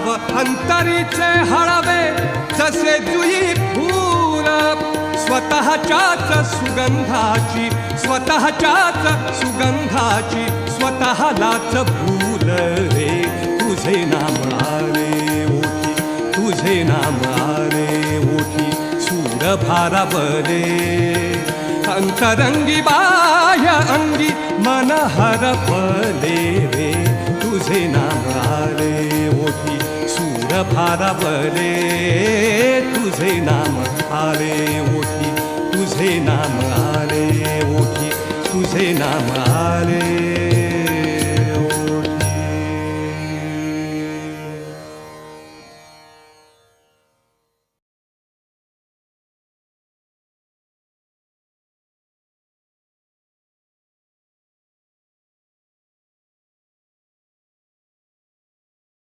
भाव अंतरीचे हळवे जसे जुई फूल स्वतःच्याच सुगंधाची स्वतःलाच भूल रे तुझे नाम आले ओठी तुझे नाम आले ओठी सूर भारावले अंतरंगी बाह्य अंगी मन हरपले रे तुझे नाम आले ओठी सूर भारावले तुझे नाम आले ओठी तुझे नाम आले ओठी तुझे नाम आले